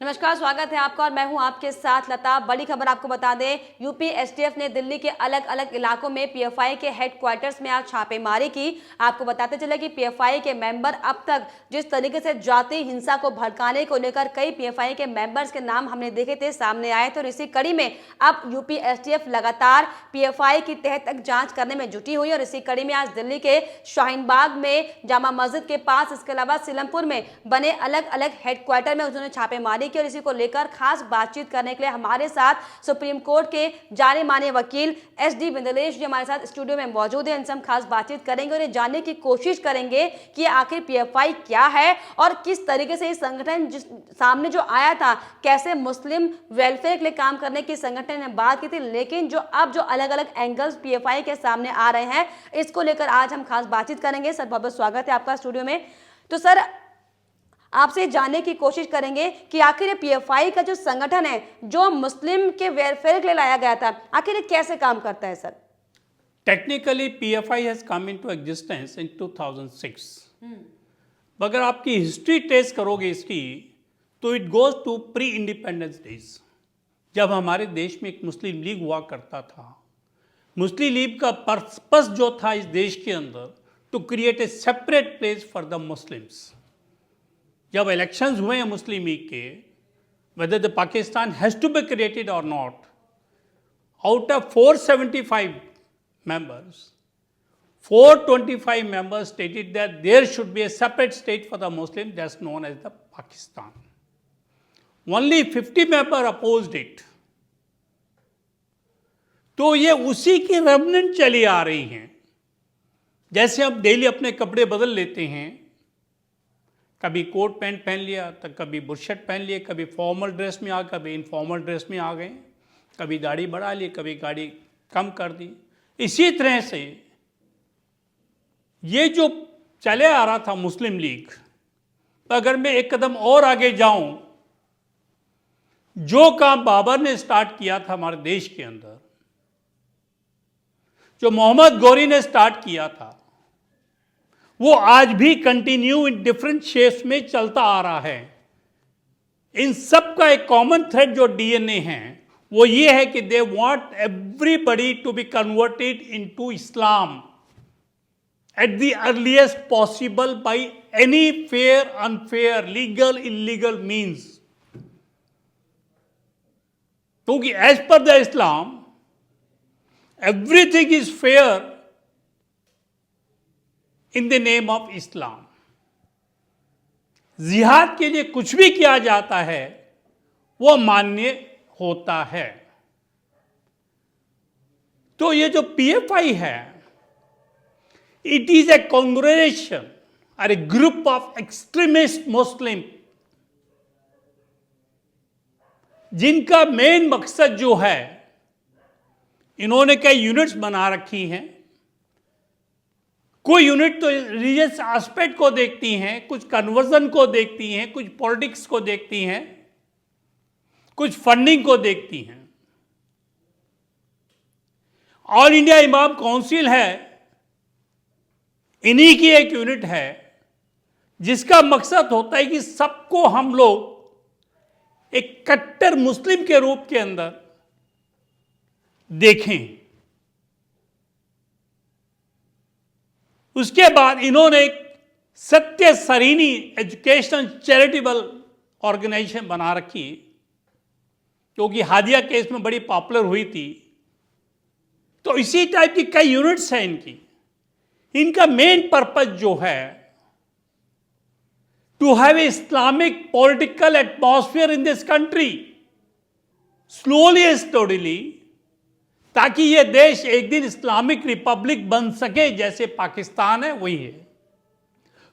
नमस्कार, स्वागत है आपका और मैं हूं आपके साथ लता। बड़ी खबर आपको बता दें, यूपी एसटीएफ ने दिल्ली के अलग अलग इलाकों में पीएफआई के हेडक्वार्टर्स में आज छापेमारी की। आपको बताते चले कि पीएफआई के मेंबर अब तक जिस तरीके से जाति हिंसा को भड़काने को लेकर कई पीएफआई के मेंबर्स के नाम हमने देखे थे सामने आए थे, और इसी कड़ी में अब यूपी एसटीएफ लगातार पीएफआई की तह तक जांच करने में जुटी हुई। और इसी कड़ी में आज दिल्ली के शाहीन बाग में जामा मस्जिद के पास, इसके अलावा सीलमपुर में बने अलग अलग हेडक्वार्टर में उन्होंने छापेमारी की। और इसी को लेकर खास बातचीत करने के लिए हमारे साथ सुप्रीम कोर्ट के जाने माने वकील एसडी विंदलेश जी हमारे साथ स्टूडियो में मौजूद हैं। इनसे हम खास बातचीत करेंगे और ये जानने की कोशिश करेंगे कि आखिर पीएफआई क्या है और किस तरीके से ये संगठन जिस सामने जो आया था, कैसे मुस्लिम वेलफेयर के लिए काम करने की संगठन ने बात की थी, लेकिन जो अब जो अलग अलग एंगल्स पीएफआई के सामने आ रहे हैं, इसको लेकर आज हम खास बातचीत करेंगे। सर, बहुत बहुत स्वागत है आपका स्टूडियो में। तो सर, आपसे जानने की कोशिश करेंगे कि आखिर ये पीएफआई का जो संगठन है, जो मुस्लिम के वेलफेयर के लिए लाया गया था, आखिर ये कैसे काम करता है sir? Technically PFI has come into existence in 2006। अगर आपकी हिस्ट्री टेस्ट करोगे इसकी, तो it goes to pre independence days, जब हमारे देश में एक मुस्लिम लीग हुआ करता था। मुस्लिम लीग का पर्पस जो था इस देश के अंदर, to create a separate place for the Muslims. जब इलेक्शंस हुए हैं मुस्लिम लीग के, whether the Pakistan has to be created or not, out of 475 members, 425 members stated that there should be a separate state for the Muslims, that's known as the Pakistan. Only 50 members opposed it. तो ये उसी की remnant चली आ रही हैं। जैसे हम daily अपने कपड़े बदल लेते हैं, कभी कोट पैंट पहन लिया, तो कभी बुशर्ट पहन लिए, कभी फॉर्मल ड्रेस में आ गए, कभी इनफॉर्मल ड्रेस में आ गए, कभी दाढ़ी बढ़ा ली, कभी दाढ़ी कम कर दी। इसी तरह से ये जो चले आ रहा था मुस्लिम लीग, अगर मैं एक कदम और आगे जाऊं, जो काम बाबर ने स्टार्ट किया था हमारे देश के अंदर, जो मोहम्मद गौरी ने स्टार्ट किया था, वो आज भी कंटिन्यू इन डिफरेंट शेप्स में चलता आ रहा है। इन सब का एक कॉमन थ्रेड जो डीएनए है, वो ये है कि they want everybody to be converted into Islam at the earliest possible by any fair unfair legal illegal means. क्योंकि as per the Islam everything is fair in the name of Islam. जिहाद के लिए कुछ भी किया जाता है वो मान्य होता है। तो ये जो पीएफआई है, इट इज ए कांग्रेगेशन और ए ग्रुप ऑफ एक्सट्रीमिस्ट मुस्लिम, जिनका मेन मकसद जो है, इन्होंने कई यूनिट्स बना रखी हैं। कोई यूनिट तो रिलीजियस एस्पेक्ट को देखती हैं, कुछ कन्वर्जन को देखती हैं, कुछ पॉलिटिक्स को देखती हैं, कुछ फंडिंग को देखती हैं। ऑल इंडिया इमाम काउंसिल है, इन्हीं की एक यूनिट है, जिसका मकसद होता है कि सबको हम लोग एक कट्टर मुस्लिम के रूप के अंदर देखें। उसके बाद इन्होंने एक सत्य सरीनी एजुकेशनल चैरिटेबल ऑर्गेनाइजेशन बना रखी, क्योंकि हादिया केस में बड़ी पॉपुलर हुई थी। तो इसी टाइप की कई यूनिट्स हैं इनकी। इनका मेन पर्पस जो है, to have a Islamic political atmosphere in this country, slowly and steadily, ताकि यह देश एक दिन इस्लामिक रिपब्लिक बन सके, जैसे पाकिस्तान है वही है।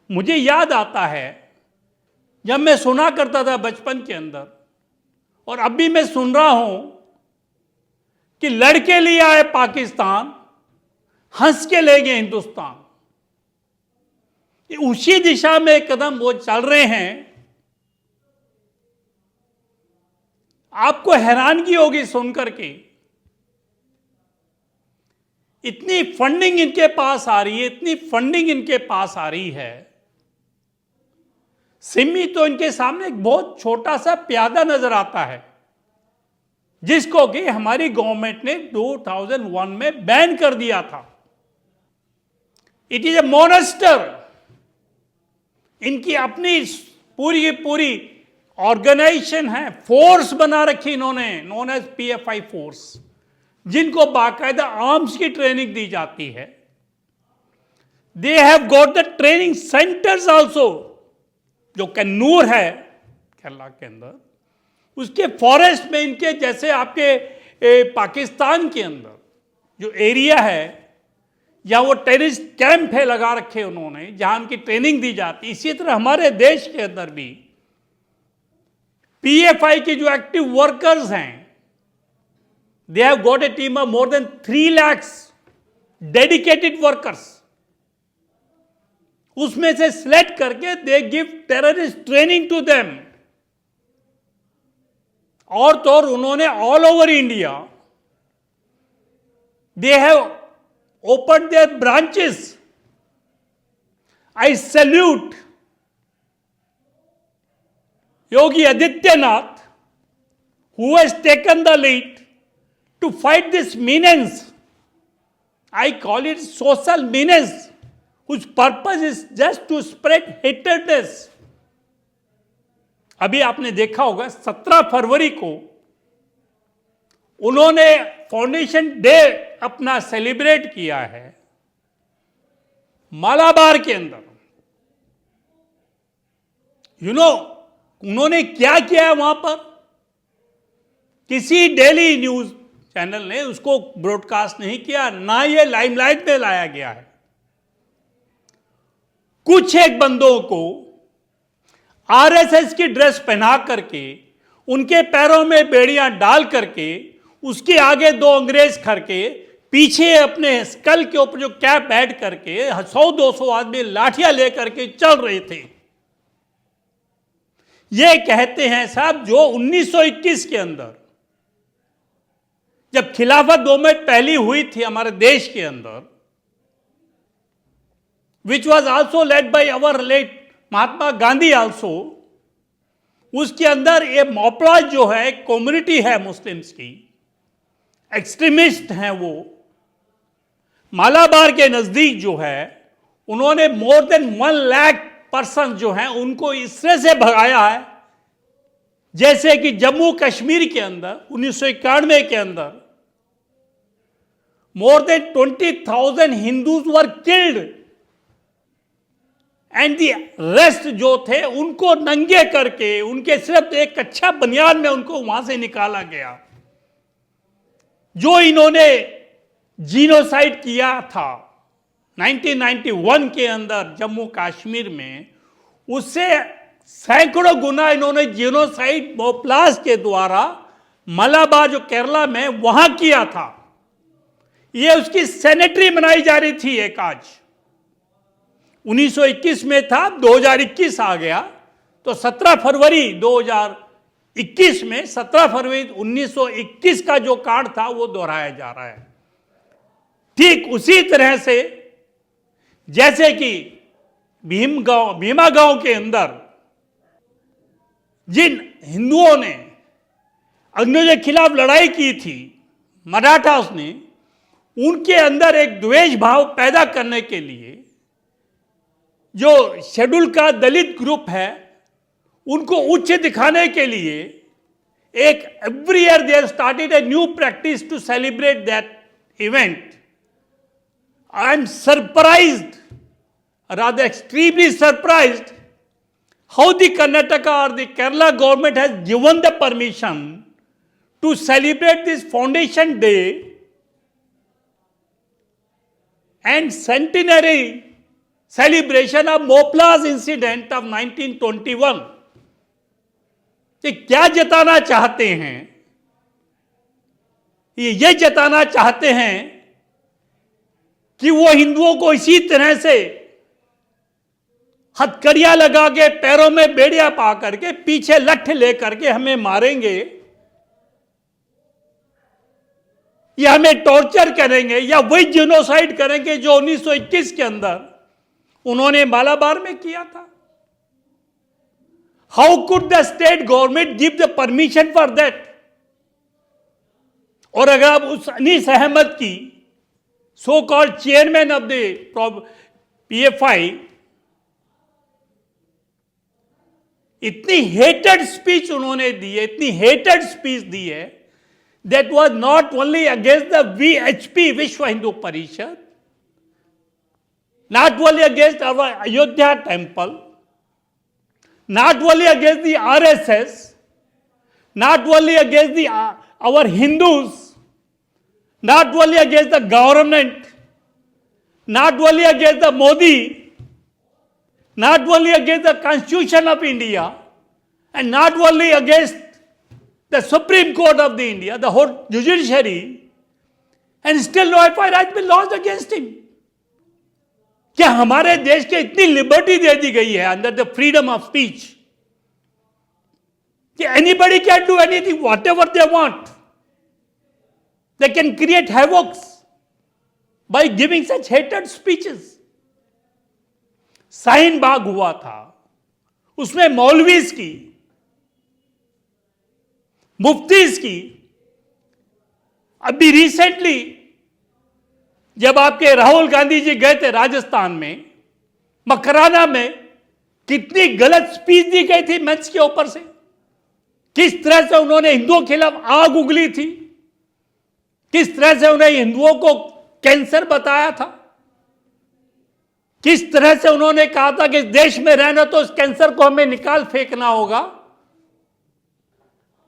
मुझे याद आता है जब मैं सुना करता था बचपन के अंदर, और अभी मैं सुन रहा हूं कि लड़के लिए आए पाकिस्तान, हंस के ले गए हिंदुस्तान। उसी दिशा में एक कदम वो चल रहे हैं। आपको हैरानगी होगी सुनकर के, इतनी फंडिंग इनके पास आ रही है, इतनी फंडिंग इनके पास आ रही है। सिमी तो इनके सामने एक बहुत छोटा सा प्यादा नजर आता है, जिसको कि हमारी गवर्नमेंट ने 2001 में बैन कर दिया था। It is a monster. इनकी अपनी पूरी की पूरी ऑर्गेनाइजेशन है, फोर्स बना रखी इन्होंने, नोन एज पीएफआई फोर्स, जिनको बाकायदा आर्म्स की ट्रेनिंग दी जाती है। दे have got the training centres also, जो कन्नूर है केरला के अंदर, उसके फॉरेस्ट में इनके जैसे आपके पाकिस्तान के अंदर जो एरिया है या वो टेररिस्ट कैंप है लगा रखे उन्होंने, जहां उनकी ट्रेनिंग दी जाती, इसी तरह हमारे देश के अंदर भी पीएफआई के जो एक्टिव वर्कर्स हैं, they have got a team of more than 3 lakhs dedicated workers. उसमें से सिलेक्ट करके they give terrorist training to them. और तो और उन्होंने all over India they have open their branches. I salute Yogi Adityanath, who has taken the lead to fight this menace. I call it social menace, whose purpose is just to spread hatredness. अभी आपने देखा होगा 17 फरवरी को उन्होंने foundation day अपना celebrate किया है मालाबार के अंदर। उन्होंने क्या किया है वहां पर? किसी डेली न्यूज चैनल ने उसको ब्रॉडकास्ट नहीं किया, ना ये लाइमलाइट में लाया गया है। कुछ एक बंदों को आरएसएस की ड्रेस पहना करके, उनके पैरों में बेड़ियां डाल करके, उसके आगे 2 अंग्रेज करके, पीछे अपने स्कल के ऊपर जो कैप बैठ करके 100-200 आदमी लाठियां लेकर के चल रहे थे। ये कहते हैं साहब, जो 1921 के अंदर जब खिलाफत मूवमेंट पहली हुई थी हमारे देश के अंदर, which was also led by our late Mahatma Gandhi also, उसके अंदर ये मॉपलाज जो है कम्युनिटी है मुस्लिम्स की, एक्सट्रीमिस्ट हैं वो, मालाबार के नजदीक जो है उन्होंने मोर देन 1 लाख पर्सन जो हैं उनको इस तरह से भगाया है, जैसे कि जम्मू कश्मीर के अंदर 1991 के अंदर more than 20,000 Hindus were killed and the rest जो थे उनको नंगे करके, उनके सिर्फ एक कच्चा बनियान में उनको वहां से निकाला गया। जो इन्होंने जीनोसाइड किया था 1991 के अंदर जम्मू कश्मीर में, उससे सैकड़ों गुना इन्होंने जीनोसाइड मोपलास के द्वारा मलाबार जो केरला में वहां किया था। ये उसकी सेनेटरी मनाई जा रही थी एक आज 1921 में था, 2021 आ गया तो 17 फरवरी 2021 में 17 फरवरी 1921 का जो कार्ड था वो दोहराया जा रहा है। ठीक उसी तरह से जैसे कि भीमा गांव के अंदर जिन हिंदुओं ने अंग्रेजों के खिलाफ लड़ाई की थी, मराठास ने, उनके अंदर एक द्वेष भाव पैदा करने के लिए जो शेड्यूल का दलित ग्रुप है उनको उच्च दिखाने के लिए एक every year they started a new practice to celebrate that event. I am surprised, rather extremely surprised how the Karnataka or the Kerala government has given the permission to celebrate this Foundation Day and centenary celebration of Mopla's incident of 1921. ये क्या जताना चाहते हैं? ये जताना चाहते हैं कि वो हिंदुओं को इसी तरह से हथकड़ियां लगा के, पैरों में बेड़ियां पा करके, पीछे लठ लेकर के हमें मारेंगे, या हमें टॉर्चर करेंगे, या वही जेनोसाइड करेंगे जो 1921 के अंदर उन्होंने मालाबार में किया था। How could the state government give the permission for that? और अगर आप उस अनीस अहमद की, so called chairman of the PFI, इतनी हेटेड स्पीच उन्होंने दी है, इतनी हेटेड स्पीच दी है, that was not only against the VHP, विश्व Hindu Parishad, not only against our Ayodhya temple, not only against the RSS, not only against our Hindus, not only against the government, not only against the Modi, not only against the Constitution of India, and not only against the Supreme Court of the India, the whole judiciary, and still no FIR has been lodged against him. क्या हमारे देश के इतनी liberty दे दी गई है under the freedom of speech कि anybody can do anything whatever they want, they can create havocs by giving such hated speeches. Shaheen Bagh हुआ था, उसमें मौलवीज की, मुफ्तीज की, अभी रिसेंटली जब आपके राहुल गांधी जी गए थे राजस्थान में, मकराना में, कितनी गलत स्पीच दी गई थी मंच के ऊपर से, किस तरह से उन्होंने हिंदुओं के खिलाफ आग उगली थी, किस तरह से उन्हें हिंदुओं को कैंसर बताया था, किस तरह से उन्होंने कहा था कि इस देश में रहना तो इस कैंसर को हमें निकाल फेंकना होगा।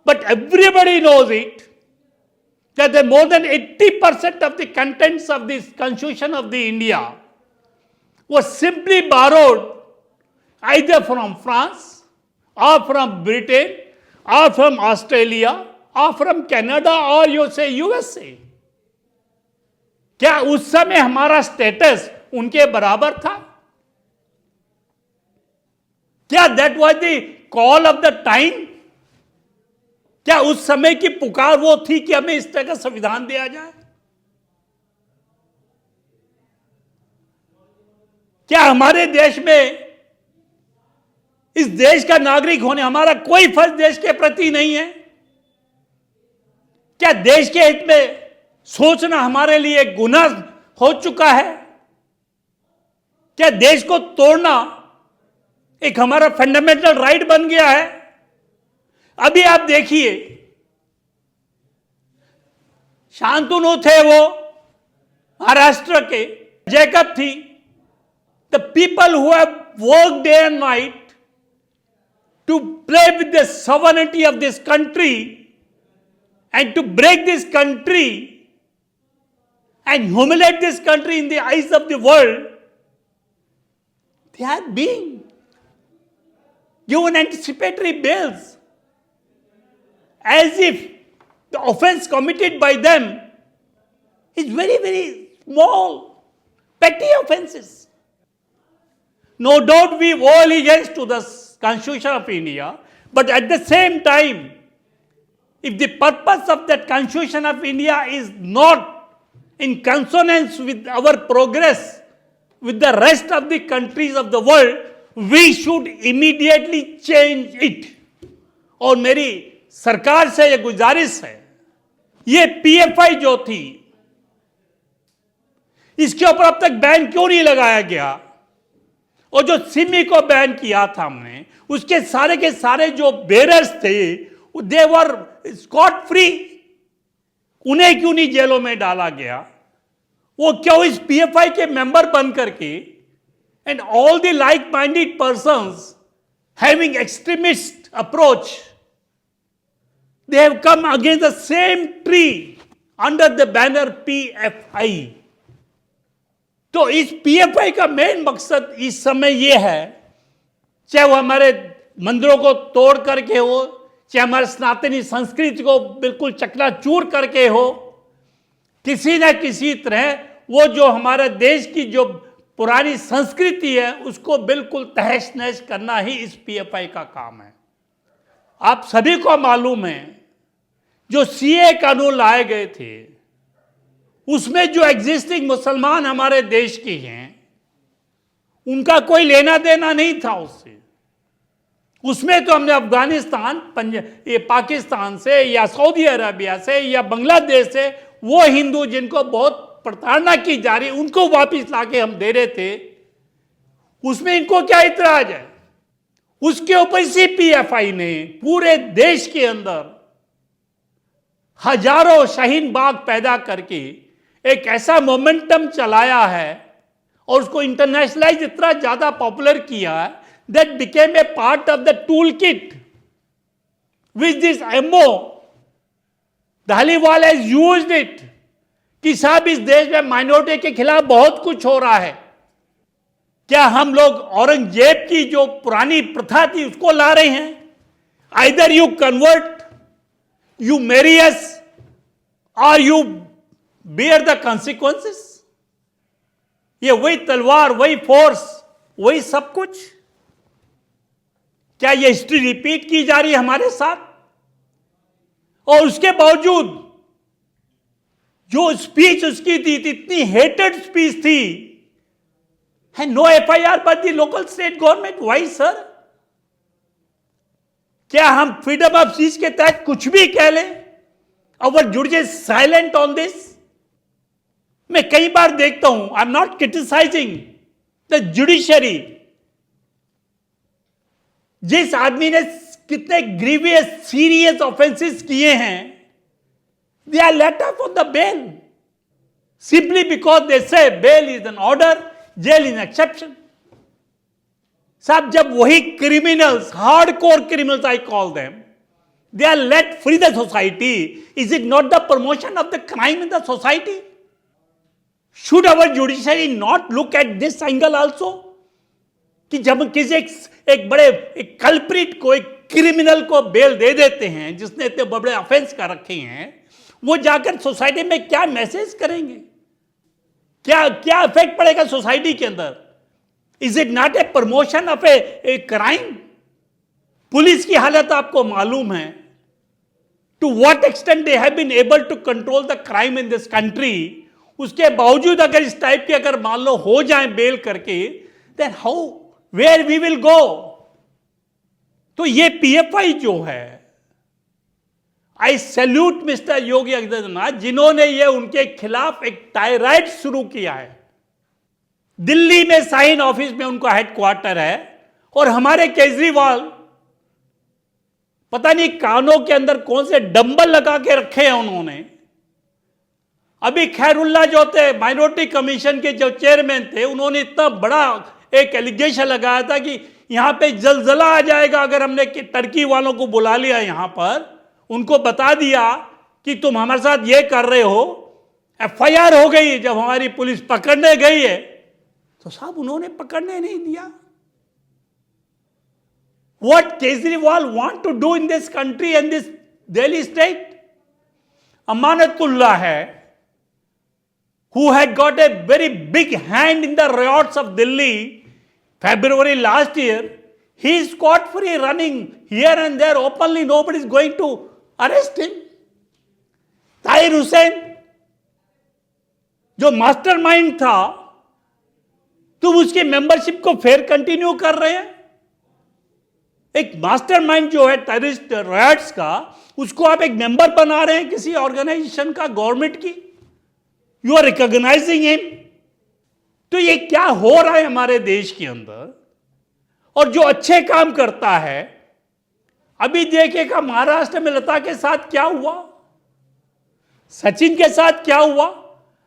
But everybody knows it that more than 80% of the contents of this Constitution of the India was simply borrowed either from France or from Britain or from Australia or from Canada or you say USA. क्या उस समय हमारा status उनके बराबर था? क्या that was the call of the time? क्या उस समय की पुकार वो थी कि हमें इस तरह का संविधान दिया जाए? क्या हमारे देश में, इस देश का नागरिक होने हमारा कोई फर्ज देश के प्रति नहीं है? क्या देश के हित में सोचना हमारे लिए गुनाह हो चुका है? क्या देश को तोड़ना एक हमारा फंडामेंटल राइट बन गया है? अभी आप देखिए, शांतनु थे वो महाराष्ट्र के, जैकब थी, the people who have work day and night to play with the sovereignty of this country and to break this country and humiliate this country in the eyes of the world, they are being given anticipatory bails as if the offense committed by them is very, very small, petty offenses. No doubt we owe allegiance to the Constitution of India, but at the same time, if the purpose of that Constitution of India is not in consonance with our progress with the rest of the countries of the world, we should immediately change it. और मेरी सरकार से यह गुजारिश है, ये PFI जो थी, इसके ऊपर अब तक बैन क्यों नहीं लगाया गया? और जो सिमी को बैन किया था हमने, उसके सारे के सारे जो बेरर्स थे, दे वर स्कॉट फ्री, उन्हें क्यों नहीं जेलों में डाला गया? वो क्यों इस पीएफआई के मेंबर बन करके, and all the like minded persons having extremist approach, they have come against the same tree under the banner PFI. तो इस PFI का मेन मकसद इस समय ये है, चाहे वो हमारे मंदिरों को तोड़ करके हो, चाहे हमारे सनातनी संस्कृति को बिल्कुल चकनाचूर करके हो, किसी न किसी तरह वो जो हमारे देश की जो पुरानी संस्कृति है उसको बिल्कुल तहस नहस करना ही इस PFI का काम है। आप सभी को मालूम है, जो सीए कानून लाए गए थे उसमें जो एग्जिस्टिंग मुसलमान हमारे देश के हैं उनका कोई लेना देना नहीं था उससे। उसमें तो हमने अफगानिस्तान, ये पाकिस्तान से या सऊदी अरेबिया से या बांग्लादेश से वो हिंदू जिनको बहुत प्रताड़ना की जा रही उनको वापस लाके हम दे रहे थे, उसमें इनको क्या इतराज है? उसके ऊपर इसी पीएफआई ने पूरे देश के अंदर हजारों शाहीन बाग पैदा करके एक ऐसा मोमेंटम चलाया है और उसको इंटरनेशनलाइज इतना ज्यादा पॉपुलर किया है that became a part of the toolkit which this MO Dhaliwal has used it कि साहब इस देश में माइनॉरिटी के खिलाफ बहुत कुछ हो रहा है। क्या हम लोग औरंगजेब की जो पुरानी प्रथा थी उसको ला रहे हैं? Either you convert, you marry us or you bear the consequences. ये वही तलवार, वही फोर्स, वही सब कुछ। क्या ये हिस्ट्री रिपीट की जा रही है हमारे साथ? और उसके बावजूद जो स्पीच उसकी थी इतनी हेटेड स्पीच थी, है no FIR by the local state government. Why sir? क्या हम फ्रीडम ऑफ स्पीच के तहत कुछ भी कह लें? Our judiciary silent on this. मैं कई बार देखता हूं, I am not criticising the judiciary, जिस आदमी ने कितने ग्रीवियस सीरियस ऑफेंसेस किए हैं, they are let off on the bail simply because they say bail is an order, jail is exception. साहब, जब वही criminals, hardcore criminals I call them, they are let free the society, is it not the promotion of the crime in the society? Should our judiciary not look at this angle also कि जब किसी एक बड़े एक culprit को, एक criminal को bell दे देते हैं जिसने इतने बड़े ऑफेंस कर रखे हैं, वो जाकर सोसाइटी में क्या मैसेज करेंगे? क्या क्या इफेक्ट पड़ेगा सोसाइटी के अंदर? Is it not a promotion of a crime? Police की हालत आपको मालूम है, to what extent they have been able to control the crime in this country. उसके बावजूद अगर इस टाइप के अगर मान लो हो जाए बेल करके, then how, where we will go? तो ये पीएफआई जो है, I salute mister Yogi Adityanath जिन्होंने ये उनके खिलाफ एक टायराइड शुरू किया है। दिल्ली में साइन ऑफिस में उनका हेडक्वार्टर है और हमारे केजरीवाल पता नहीं कानों के अंदर कौन से डंबल लगा के रखे हैं उन्होंने। अभी खैरुल्ला जो थे माइनॉरिटी कमीशन के जो चेयरमैन थे, उन्होंने इतना बड़ा एक एलिगेशन लगाया था कि यहां पे जलजला आ जाएगा अगर हमने टर्की वालों को बुला लिया, यहां पर उनको बता दिया कि तुम हमारे साथ ये कर रहे हो। एफआईआर हो गई, जब हमारी पुलिस पकड़ने गई है तो साहब उन्होंने पकड़ने नहीं दिया। What Kejriwal want to do in this country and this Delhi state? Amanatullah hai, who had got a very big hand in the riots of Delhi February last year, he is scot free running here and there openly. Nobody is going to arrest him. Tahir Hussain जो mastermind था, तुम उसकी membership को फिर continue कर रहे हैं। एक मास्टरमाइंड जो है टेररिस्ट राइट्स का, उसको आप एक मेंबर बना रहे हैं किसी ऑर्गेनाइजेशन का, गवर्नमेंट की। You are recognising him. तो ये क्या हो रहा है हमारे देश के अंदर? और जो अच्छे काम करता है, अभी देखिएगा महाराष्ट्र में लता के साथ क्या हुआ, सचिन के साथ क्या हुआ।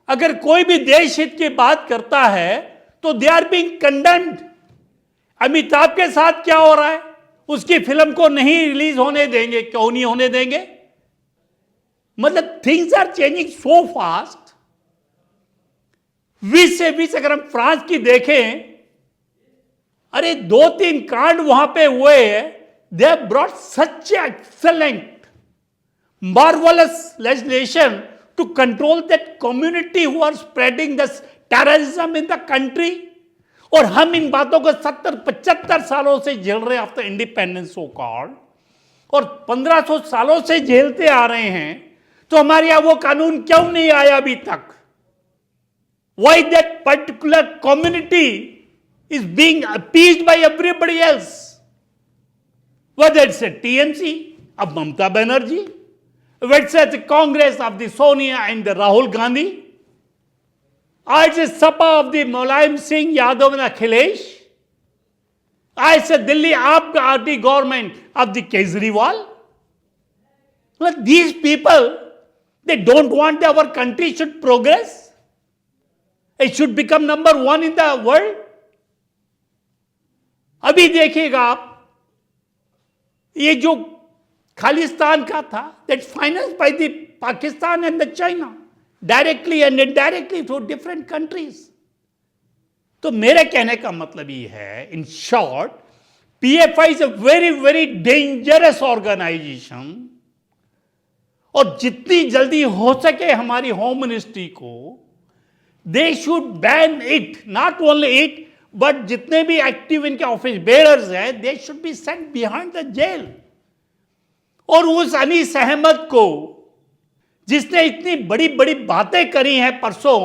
अगर कोई भी देश हित की बात करता है तो they are being condemned. Amitabh के साथ क्या हो रहा है? उसकी फिल्म को नहीं रिलीज होने देंगे। क्यों नहीं होने देंगे? मतलब things are changing so fast. 20 से 20 अगर हम फ्रांस की देखें, अरे 2-3 कांड वहां पे हुए हैं। They have brought such excellent marvellous legislation to control that community who are spreading the terrorism in the country. और हम इन बातों को 70-75 सालों से झेल रहे हैं आफ्टर इंडिपेंडेंस सो कॉल्ड, और 1500 सालों से झेलते आ रहे हैं। तो हमारे यहां वो कानून क्यों नहीं आया अभी तक? Why that particular community is being appeased by everybody else? whether it's a TMC of Mamata Banerjee, whether it's a Congress of the Sonia and the Rahul Gandhi, or it's a Sapa of the Mulayam Singh Yadav and Akhilesh, or it's a Delhi Aap Party government of the Kejriwal. Well, these people, they don't want our country should progress. It should become number one in the world. अभी देखिएगा आप, ये जो खालिस्तान का था, that's financed by the Pakistan and the China, directly and indirectly through different countries. तो मेरे कहने का मतलब ये है, in short, PFI is a very, very dangerous organization. और जितनी जल्दी हो सके हमारी होम मिनिस्ट्री को, they should ban it, not only it, but जितने भी एक्टिव इनके ऑफिस बेयरर्स हैं, they should be sent behind the jail. और उस अनीस अहमद को, जिसने इतनी बड़ी बड़ी बातें करी हैं परसों,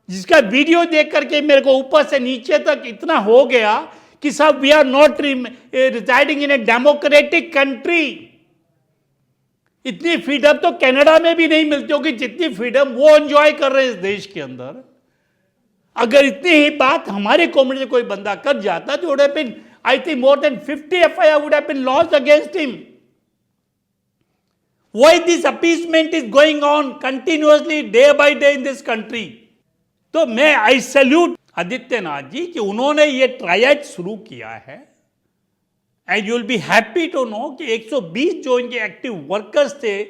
जिसका वीडियो देख करके मेरे को ऊपर से नीचे तक इतना हो गया कि साहब we are not residing in a democratic country. इतनी फ्रीडम तो कनाडा में भी नहीं मिलती होगी जितनी फ्रीडम वो एंजॉय कर रहे हैं इस देश के अंदर. अगर इतनी ही बात हमारे कम्युनिटी से कोई बंदा कर जाता तो would have been, I think, more than 50 FIR would have been launched against him. Why this appeasement is going on continuously day by day in this country? तो मैं आई सैल्यूट आदित्यनाथ जी कि उन्होंने ये ट्रायड शुरू किया है. And you will be happy to know कि 120 जो इनके एक्टिव वर्कर्स थे,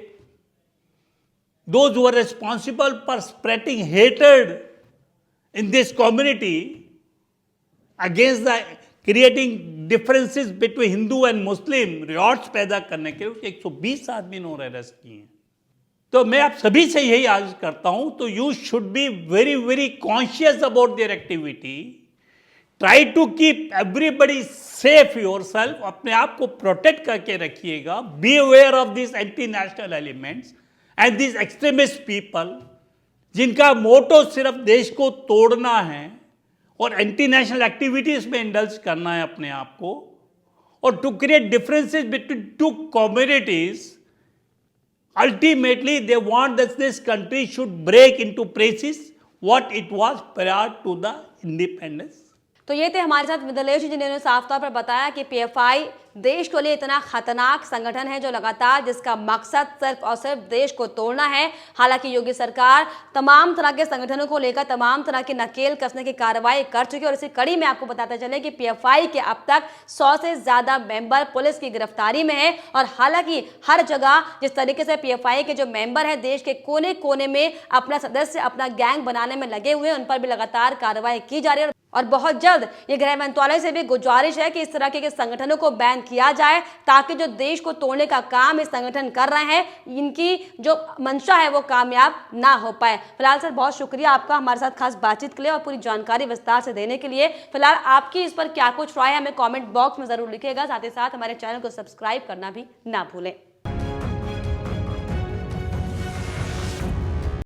those who were responsible for spreading hatred in this community against the creating differences between Hindu and Muslim, riots पैदा करने के लिए 120 आदमी इन्होंने अरेस्ट किए हैं. तो मैं आप सभी से यही अर्ज करता हूं, तो you should be very very conscious about their activity. Try to keep everybody safe yourself, अपने आप को प्रोटेक्ट करके रखिएगा. Be aware of this anti national elements and this extremist people, जिनका मोटो सिर्फ देश को तोड़ना है और एंटी नेशनल एक्टिविटीज में इंडल्ज करना है अपने आप को, और to create differences between two communities. Ultimately they want that this country should break into precious what it was prior to the independence. तो ये थे हमारे साथ मिथिलेश जी, जिन्होंने साफ तौर पर बताया कि पीएफआई देश के लिए इतना खतरनाक संगठन है जो लगातार जिसका मकसद सिर्फ और सिर्फ देश को तोड़ना है. हालांकि योगी सरकार तमाम तरह के संगठनों को लेकर तमाम तरह की नकेल कसने की कार्रवाई कर चुकी है. और इसी कड़ी में आपको बताते चले कि पीएफआई के अब तक 100 से ज्यादा मेंबर पुलिस की गिरफ्तारी में है. और हालांकि हर जगह जिस तरीके से पीएफआई के जो मेंबर हैं देश के कोने कोने में अपना सदस्य, अपना गैंग बनाने में लगे हुए हैं, उन पर भी लगातार कार्रवाई की जा रही है. और बहुत जल्द ये गृह मंत्रालय से भी गुजारिश है कि इस तरह के संगठनों को बैन किया जाए, ताकि जो देश को तोड़ने का काम ये संगठन कर रहे हैं, इनकी जो मंशा है वो कामयाब ना हो पाए. फिलहाल सर बहुत शुक्रिया आपका हमारे साथ खास बातचीत के लिए और पूरी जानकारी विस्तार से देने के लिए. फिलहाल आपकी इस पर क्या कुछ राय है हमें कॉमेंट बॉक्स में जरूर लिखिएगा. साथ ही साथ हमारे चैनल को सब्सक्राइब करना भी ना भूलें.